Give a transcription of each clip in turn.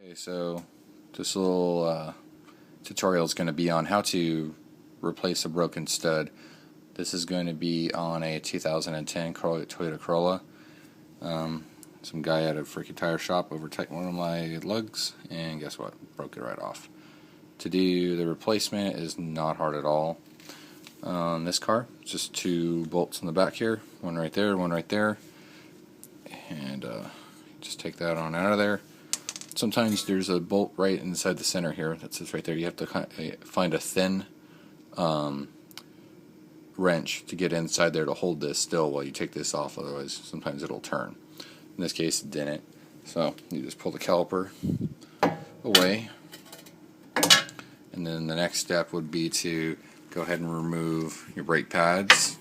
Okay, so this little tutorial is going to be on how to replace a broken stud. This is going to be on a 2010 Toyota Corolla. Some guy at a freaking tire shop over-tightened one of my lugs, and guess what? Broke it right off. To do the replacement is not hard at all. On this car, just two bolts in the back here, one right there, one right there, and just take that on out of there. Sometimes there's a bolt right inside the center here that sits right there. You have to find a thin wrench to get inside there to hold this still while you take this off, otherwise sometimes it'll turn. In this case it didn't, so you just pull the caliper away, and then the next step would be to go ahead and remove your brake pads,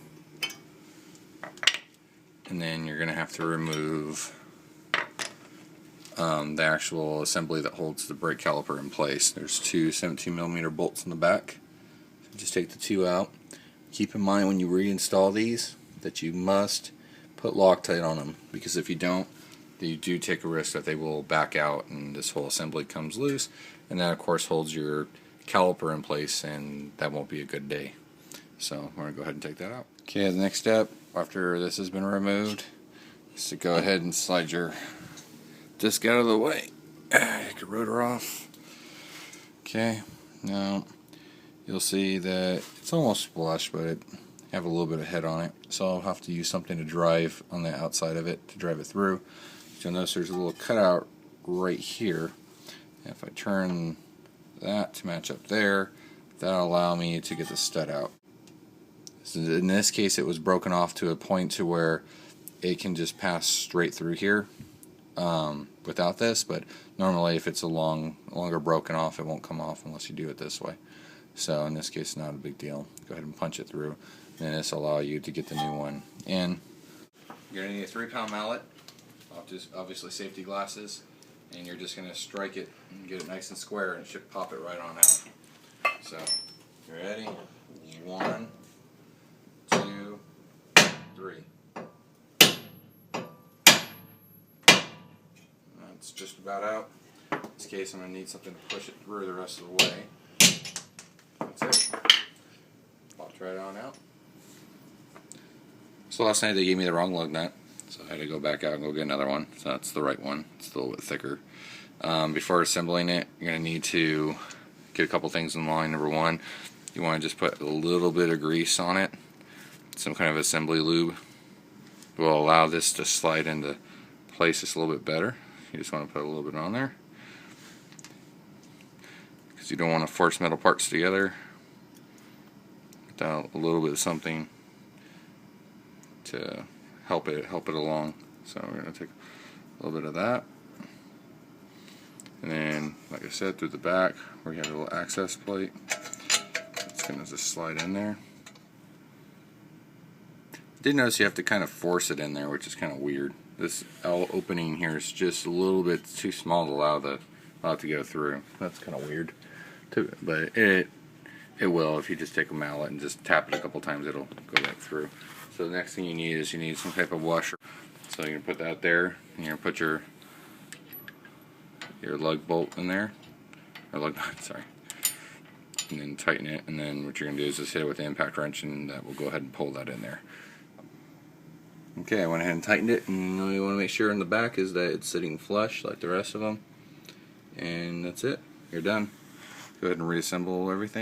and then you're going to have to remove the actual assembly that holds the brake caliper in place. There's two 17mm bolts in the back. So just take the two out. Keep in mind when you reinstall these that you must put Loctite on them, because if you don't, you do take a risk that they will back out and this whole assembly comes loose, and that of course holds your caliper in place, and that won't be a good day. So we're going to go ahead and take that out. Okay, the next step after this has been removed is to go ahead and slide your disc out of the way. Take your rotor off. Okay, now you'll see that it's almost flush, but it have a little bit of head on it, so I'll have to use something to drive on the outside of it to drive it through. So you'll notice there's a little cutout right here. And if I turn that to match up there, that'll allow me to get the stud out. So in this case it was broken off to a point to where it can just pass straight through here without this, but normally if it's longer broken off, it won't come off unless you do it this way. So in this case, not a big deal. Go ahead and punch it through, and this will allow you to get the new one in. You're going to need a 3-pound mallet, obviously safety glasses, and you're just going to strike it and get it nice and square, and it should pop it right on out. So, you ready? 1, 2, 3. That's just about out. In this case, I'm going to need something to push it through the rest of the way. That's it. Popped right on out. So last night they gave me the wrong lug nut, so I had to go back out and go get another one. So that's the right one. It's a little bit thicker. Before assembling it, you're going to need to get a couple things in line. Number one, you want to just put a little bit of grease on it. Some kind of assembly lube will allow this to slide into place just a little bit better. You just want to put a little bit on there, because you don't want to force metal parts together without a little bit of something to help it along. So we're going to take a little bit of that, and then, like I said, through the back where you have a little access plate, it's going to just slide in there. I did notice you have to kind of force it in there, which is kind of weird. This L opening here is just a little bit too small to allow it to go through. That's kind of weird, but it will. If you just take a mallet and just tap it a couple times, it'll go right through. So the next thing you need is some type of washer. So you're gonna put that there, and you're gonna put your lug bolt in there, or lug nut, sorry, and then tighten it. And then what you're gonna do is just hit it with the impact wrench, and that will go ahead and pull that in there. Okay, I went ahead and tightened it, and all you want to make sure in the back is that it's sitting flush like the rest of them, and that's it. You're done. Go ahead and reassemble everything.